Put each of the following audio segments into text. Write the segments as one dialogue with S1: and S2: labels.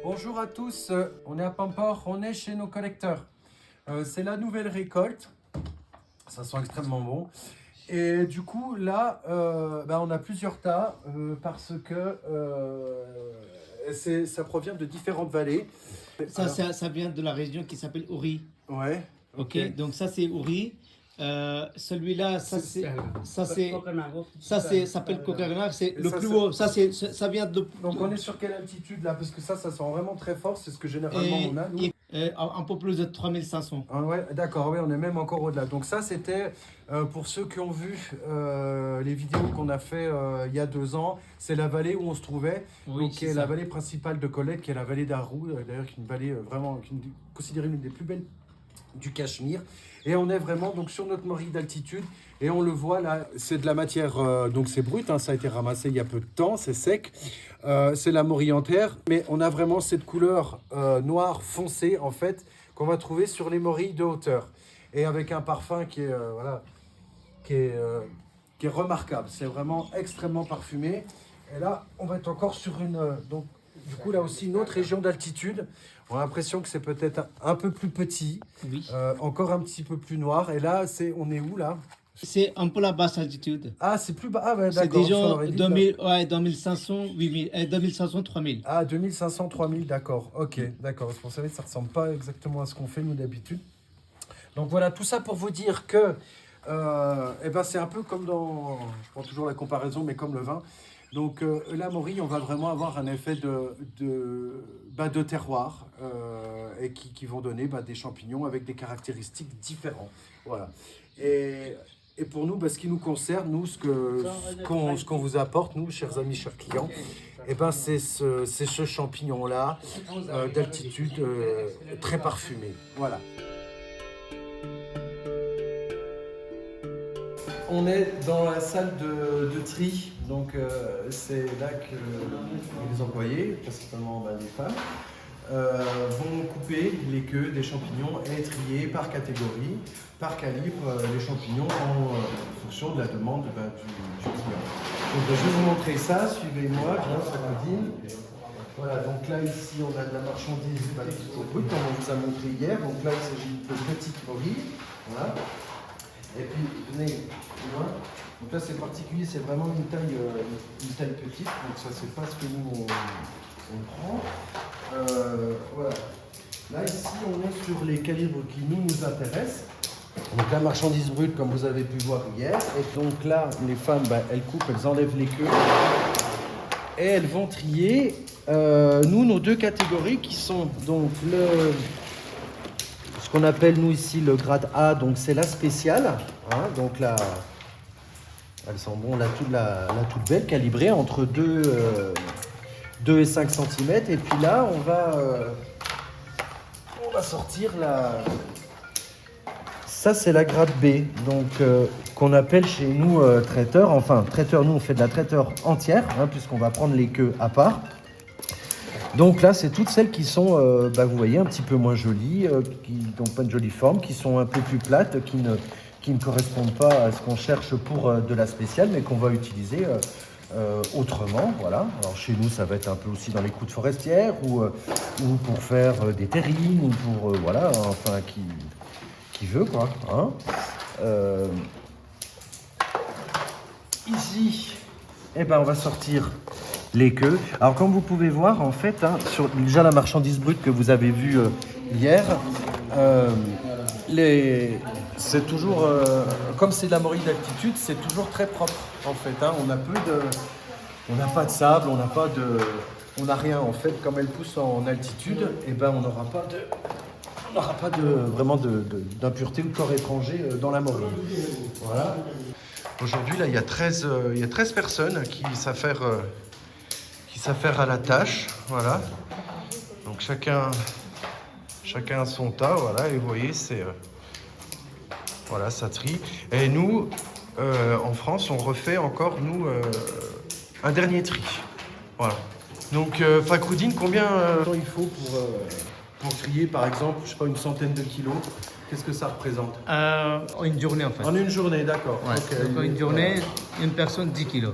S1: Bonjour à tous, on est à Pamport, on est chez nos collecteurs. C'est la nouvelle récolte, ça sent extrêmement bon. Et du coup là, on a plusieurs tas parce que ça provient de différentes vallées.
S2: Ça vient de la région qui s'appelle Ouri.
S1: Ouais.
S2: Ok, donc ça c'est Ouri. Celui-là, ça s'appelle Kokarnar, c'est le
S1: ça,
S2: plus
S1: c'est-
S2: haut. Ça vient de.
S1: Donc on est sur quelle altitude là? Parce que ça sent vraiment très fort, c'est ce que généralement on a nous.
S2: Un peu plus de 3500.
S1: Ah ouais, d'accord, oui, on est même encore au-delà. Donc ça, c'était pour ceux qui ont vu les vidéos qu'on a fait il y a 2 ans. C'est la vallée où on se trouvait,
S2: Oui,
S1: qui est la vallée principale de Colette, qui est la vallée d'Arou, d'ailleurs, qui est une vallée considérée l'une des plus belles du Cachemire. Et on est vraiment donc sur notre morille d'altitude. Et on le voit là, c'est de la matière, donc c'est brut, hein, ça a été ramassé il y a peu de temps, c'est sec. C'est la morille entière, mais on a vraiment cette couleur noire foncée en fait qu'on va trouver sur les morilles de hauteur. Et avec un parfum qui est remarquable. C'est vraiment extrêmement parfumé. Et là, on va être encore sur donc du coup là aussi une autre région d'altitude. On a l'impression que c'est peut-être un peu plus petit,
S2: Oui.
S1: encore un petit peu plus noir. Et là, on est où là?
S2: C'est un peu la basse altitude.
S1: Ah, c'est plus bas. Ah, ouais,
S2: C'est
S1: d'accord.
S2: déjà
S1: on aurait dit,
S2: 2500, 8000, 2500, 3000.
S1: Ah, 2500, 3000, d'accord. Ok, d'accord. Vous savez, ça ne ressemble pas exactement à ce qu'on fait, nous, d'habitude. Donc voilà, tout ça pour vous dire que c'est un peu comme je prends toujours la comparaison, mais comme le vin. Donc la morille, on va vraiment avoir un effet de terroir et qui vont donner des champignons avec des caractéristiques différentes. Voilà. Et pour nous, ce qui nous concerne, nous, ce qu'on vous apporte, nous, chers amis, chers clients, c'est ce champignon-là d'altitude très parfumé. Voilà. On est dans la salle de tri, donc c'est là que les employés, principalement les femmes, vont couper les queues des champignons et trier par catégorie, par calibre, les champignons en fonction de la demande du client. Donc je vais vous montrer ça, suivez-moi, viens, Sacodine. Voilà, donc là ici on a de la marchandise plutôt brute, comme on vous a montré hier. Donc là il s'agit de petites morilles. Voilà. Et puis, venez plus loin. Donc là, c'est particulier, c'est vraiment une taille petite. Donc ça, c'est pas ce que nous, on prend. Voilà. Là, ici, on est sur les calibres qui nous intéressent. Donc la marchandise brute, comme vous avez pu voir hier. Et donc là, les femmes, elles coupent, elles enlèvent les queues. Et elles vont trier, nos deux catégories qui sont donc ce qu'on appelle nous ici le grade A, donc c'est la spéciale, hein, donc là, elles sont bon, la toute belle, calibrée entre 2 et 5 cm, et puis là on va sortir ça c'est la grade B, donc qu'on appelle chez nous traiteur, nous on fait de la traiteur entière, hein, puisqu'on va prendre les queues à part. Donc là, c'est toutes celles qui sont, vous voyez, un petit peu moins jolies, qui n'ont pas une jolie forme, qui sont un peu plus plates, qui ne correspondent pas à ce qu'on cherche pour de la spéciale, mais qu'on va utiliser autrement. Voilà. Alors chez nous, ça va être un peu aussi dans les croûtes forestières, ou pour faire des terrines, ou pour, qui veut, quoi. Hein. Ici, on va sortir les queues. Alors comme vous pouvez voir en fait, hein, sur déjà la marchandise brute que vous avez vue hier, c'est toujours, comme c'est de la morille d'altitude, c'est toujours très propre en fait. Hein. On n'a pas de sable, on n'a rien en fait. Comme elle pousse en altitude, on n'aura pas vraiment d'impureté ou de corps étranger dans la morille. Voilà. Aujourd'hui là, il y a 13 personnes qui savent faire à la tâche, voilà. Donc chacun a son tas, voilà. Et vous voyez, voilà, ça trie. Et nous, en France, on refait encore un dernier tri, voilà. Donc Fakhroudine, combien il faut pour trier, par exemple, je sais pas, une centaine de kilos? Qu'est-ce que ça représente?
S2: Une journée en fait.
S1: En une journée, d'accord.
S2: Ouais.
S1: Okay.
S2: Donc, une journée, une personne 10 kilos.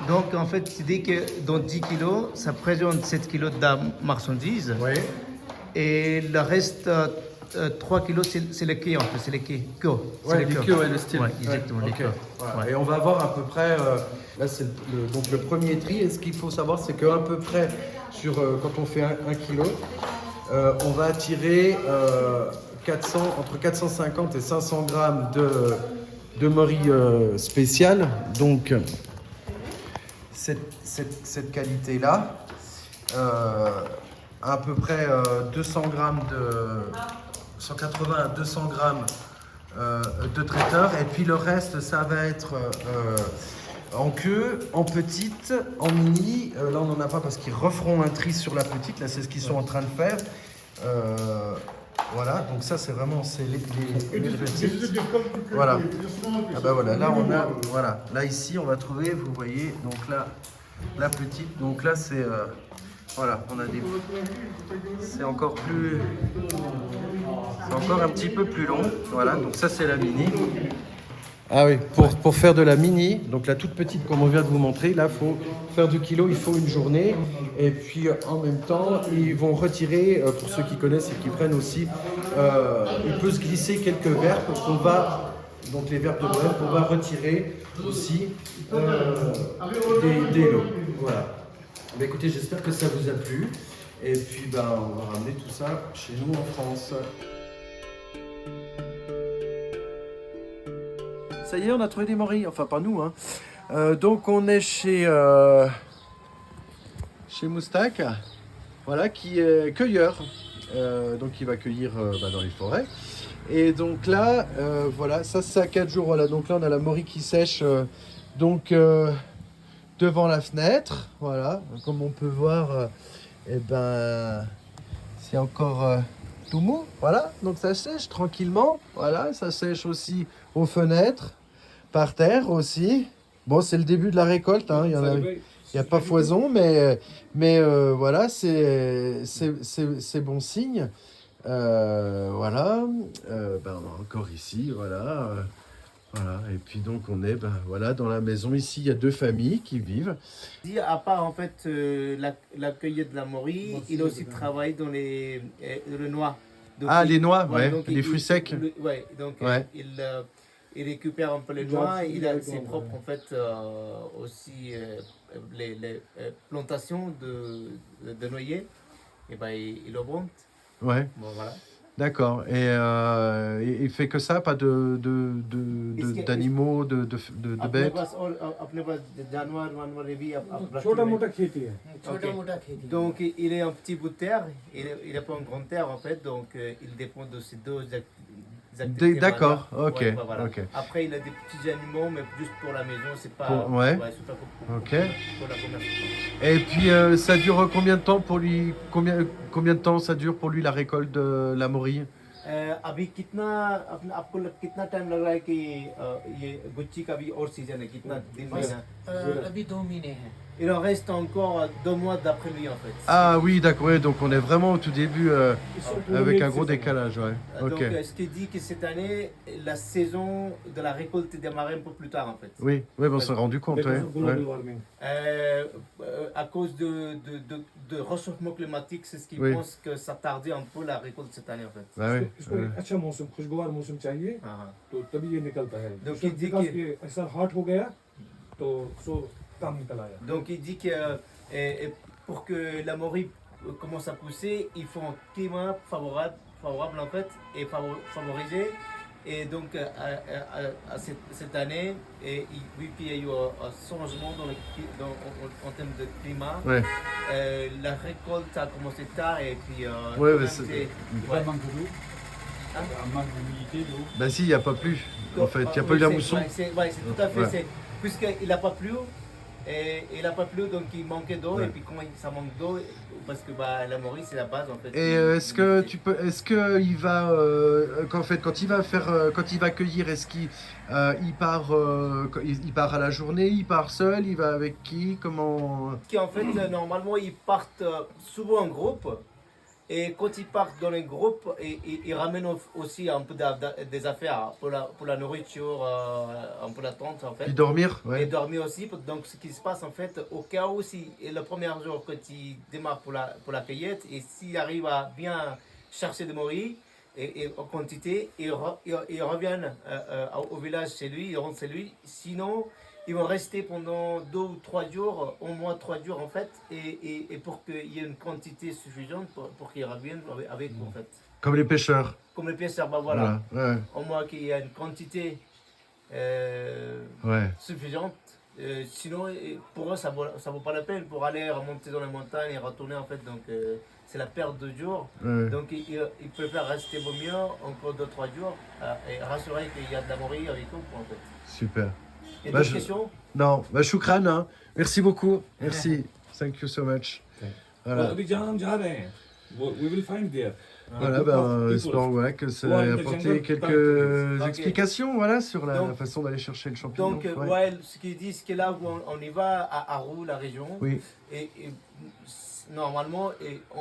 S2: Donc, en fait, tu dis que dans 10 kilos, ça présente 7 kilos de marchandises.
S1: Oui.
S2: Et le reste, 3 kilos, c'est le quai, en fait. C'est le quai.
S1: Ouais, les queues, ouais, le style.
S2: Ouais, exactement, les
S1: ok.
S2: queues.
S1: Voilà.
S2: Ouais.
S1: Et on va voir à peu près, là c'est donc le premier tri, et ce qu'il faut savoir c'est qu'à peu près, quand on fait 1 kilo, on va attirer entre 450 et 500 grammes de morilles spéciales. Donc cette qualité-là, à peu près 200 grammes 180 à 200 grammes de traiteur, et puis le reste ça va être en queue, en petite, en mini. Là on n'en a pas parce qu'ils referont un tri sur la petite, là c'est ce qu'ils sont en train de faire. Voilà, donc ça c'est vraiment les petites. Voilà. Ah bah voilà, là on a, voilà, là ici on va trouver, vous voyez, donc là la petite, donc là c'est voilà, on a des, c'est encore un petit peu plus long. Voilà, donc ça c'est la mini. Ah oui, pour faire de la mini, donc la toute petite comme on vient de vous montrer, là faut faire du kilo, il faut une journée. Et puis en même temps, ils vont retirer, pour ceux qui connaissent et qui prennent aussi, il peut se glisser quelques verres qu'on va, donc les verres de Noël, qu'on va retirer aussi des lots. Voilà. Bah, écoutez, j'espère que ça vous a plu. Et puis on va ramener tout ça chez nous en France. Ça y est, on a trouvé des morilles. Enfin, pas nous, hein. Donc, on est chez Moustak, voilà, qui est cueilleur. Donc, il va cueillir dans les forêts. Et donc là, voilà, ça c'est à 4 jours. Voilà, donc là, on a la morille qui sèche devant la fenêtre. Voilà, comme on peut voir, c'est encore tout mou. Voilà, donc ça sèche tranquillement. Voilà, ça sèche aussi aux fenêtres, par terre aussi. Bon, c'est le début de la récolte, hein. Il y a pas foison, mais voilà, c'est bon signe. Voilà, on a encore ici, voilà, voilà. Et puis donc on est, voilà, dans la maison ici, il y a 2 familles qui vivent.
S2: À part en fait la cueillette de la morille, il a aussi travaillé dans les noix. Donc,
S1: les noix, ouais,
S2: donc
S1: les fruits secs.
S2: Il récupère un peu les noix, il a ses propres en fait aussi les plantations de noyers, et il le vend.
S1: Ouais.
S2: Bon, voilà.
S1: D'accord. Et il fait que ça, pas d'animaux, de bêtes?
S2: Donc il est un petit bout de terre, il n'est pas un grand terre en fait, donc il dépend de ces 2 activités.
S1: D'accord, ok,
S2: ouais, voilà.
S1: Ok.
S2: Après il a des petits animaux, mais juste pour la maison, c'est pas,
S1: ouais.
S2: c'est pas pour
S1: Ok.
S2: la commerce.
S1: Et puis ça dure combien de temps pour lui? Combien de temps ça dure pour lui la récolte de la morille?
S2: अभी कितना आपको कितना टाइम लग रहा है कि ये गुच्ची का भी और सीजन है कितना दिन महीना?
S3: अभी 2 महीने हैं.
S2: Il en reste encore 2 mois d'après lui en fait.
S1: Ah oui, d'accord, ouais, donc on est vraiment au tout début avec un gros décalage, ouais.
S2: Donc
S1: Ok.
S2: ce qui dit que cette année, la saison de la récolte démarre un peu plus tard en fait.
S1: Oui, on s'est rendu compte, ouais.
S2: À cause de réchauffement climatique, c'est ce qui pense que ça tardait un peu la récolte cette année en fait.
S1: Bah oui.
S4: इसको एक अच्छा मौसम खुशगवार मौसम चाहिए तो तभी ये निकलता है
S2: Donc
S4: उसमें
S2: il dit
S4: विकास
S2: que-
S4: के ऐसा हॉट हो गया तो सो काम निकल आया
S2: Donc il dit que pour que la morille commence à pousser, il faut un climat favorable en fait et favorisé. Et donc cette année, vu qu'il y a eu un changement en termes de climat,
S1: Ouais.
S2: la récolte a commencé tard et puis
S1: Ouais, mais
S4: un manque d'eau un manque d'humidité d'eau
S1: Bah si, il n'y a pas plu. En fait, il n'y a pas eu la mousson.
S2: C'est tout à fait.
S1: Ouais.
S2: Puisqu'il n'a pas plu, donc il manquait d'eau,
S1: Ouais.
S2: et puis quand ça manque d'eau, parce que la morille c'est la base en fait.
S1: Et est-ce que il va quand il va cueillir, est-ce qu'il il part à la journée, il part seul, il va avec qui, comment?
S2: Qui en fait normalement ils partent souvent en groupe, Et quand ils partent dans les groupes, ils ramènent aussi un peu des affaires pour la nourriture, un peu la tente en fait.
S1: Puis dormir,
S2: Et
S1: ouais.
S2: dormir aussi. Donc ce qui se passe en fait, au cas où si et le premier jour quand ils démarrent pour la cueillette, et s'ils arrivent à bien chercher des morilles et en quantité, ils reviennent au village chez lui, ils rentrent chez lui. Sinon, ils vont rester pendant 2 ou 3 jours, au moins 3 jours en fait, et pour qu'il y ait une quantité suffisante pour qu'ils reviennent avec en fait.
S1: Comme les pêcheurs.
S2: Comme les pêcheurs, bah voilà.
S1: Ouais.
S2: Au moins qu'il y ait une quantité
S1: Ouais.
S2: suffisante. Sinon, pour eux, ça vaut pas la peine pour aller remonter dans les montagnes et retourner en fait. Donc, c'est la perte de jours.
S1: Ouais.
S2: Donc, ils préfèrent rester au mieux encore 2-3 jours et rassurer qu'il y a de la morille avec eux en fait.
S1: Super.
S2: Et
S1: Bah,
S2: d'autres questions?
S1: Non, bah choukran, hein. Merci beaucoup. Merci. Thank you so much. Voilà.
S4: अभी जहाँ हम जा रहे हैं, we will find there.
S1: Voilà, ben, espérons ouais, que ça
S4: Ouais,
S1: ait
S4: le
S1: apporté
S4: jungle
S1: quelques
S2: Ok.
S1: explications voilà, sur la
S2: Donc-
S1: façon d'aller chercher le champignon.
S2: Donc,
S1: Ouais.
S2: ouais, ce qu'ils disent, que là où on y va, à Roux, la région,
S1: Oui,
S2: et normalement,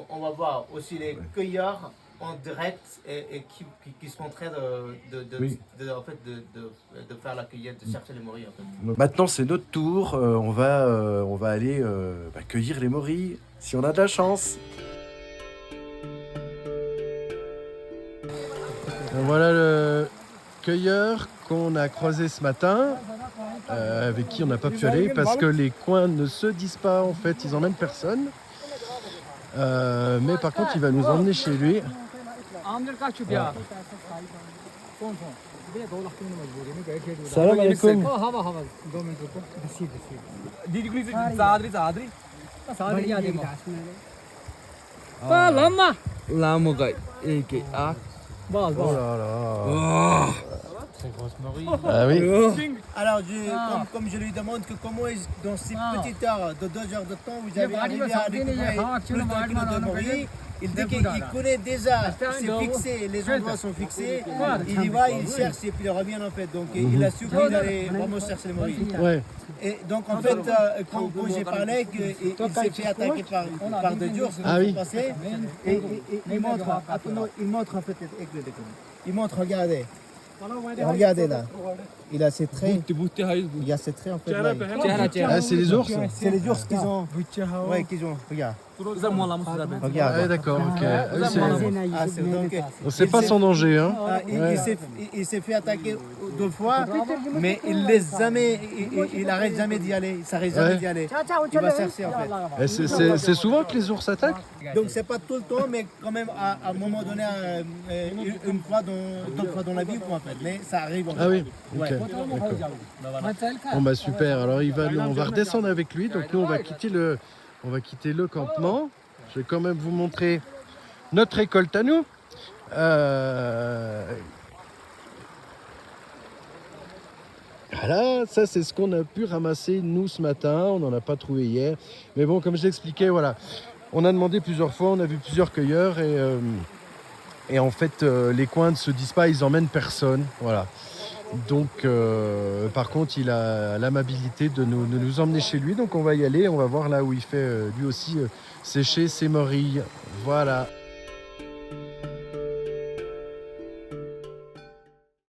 S2: on va voir aussi les cueilleurs en direct et qui sont en train
S1: Oui.
S2: en fait, de faire la cueillette, de chercher les morilles. En fait.
S1: donc, maintenant c'est notre tour. On va aller cueillir les morilles si on a de la chance. Voilà le cueilleur qu'on a croisé ce matin, avec qui on n'a pas pu aller parce que les coins ne se disent pas en fait, ils emmènent personne. Mais par contre il va nous emmener chez lui. Salam alaikum. Oh là là. Ah oui.
S2: Alors, comme je lui demande que comment, dans ces petites heures de 2 heures de temps, vous avez arrivé à découvrir plus d'un kilo de morilles, il dit qu'il connaît déjà, c'est fixé, les endroits sont fixés, il y va, il cherche et puis il revient en fait. Donc il a su qu'il allait vraiment chercher les morilles.
S1: Ouais.
S2: Et donc en fait, quand j'ai parlé qu'il s'est fait attaquer par des jours,
S1: Ah oui.
S2: passé, et il montre, il montre en fait, il montre, regardez. Regardez là, il a ses traits, il y a ses traits en fait là.
S1: Ah, c'est les ours.
S2: C'est les ours qu'ils ont. Ouais, qu'ils ont. Regarde.
S1: Ah,
S2: Regarde.
S1: d'accord, ok. Ah, c'est-
S2: Ah, c'est donc.
S1: On sait pas sans danger, hein.
S2: Il s'est fait attaquer 2 fois, mais il arrête jamais d'y aller. Il s'arrête jamais
S1: Ouais.
S2: d'y aller. Il va chercher en fait.
S1: Et c'est souvent que les ours attaquent.
S2: Donc c'est pas tout le temps, mais quand même à un moment donné, une fois deux fois dans la vie, quoi, en fait. Mais ça arrive. En fait.
S1: Ah oui. Ok.
S2: Ouais.
S1: D'accord. Bon bah super. Alors on va redescendre avec lui. Donc nous on va quitter le campement. Je vais quand même vous montrer notre récolte à nous. Voilà, ça c'est ce qu'on a pu ramasser nous ce matin. On n'en a pas trouvé hier. Mais bon, comme je l'expliquais, voilà. On a demandé plusieurs fois, on a vu plusieurs cueilleurs et en fait les coins ne se disent pas, ils emmènent personne. Voilà. Donc par contre il a l'amabilité de nous emmener chez lui. Donc on va y aller, on va voir là où il fait lui aussi sécher ses morilles. Voilà.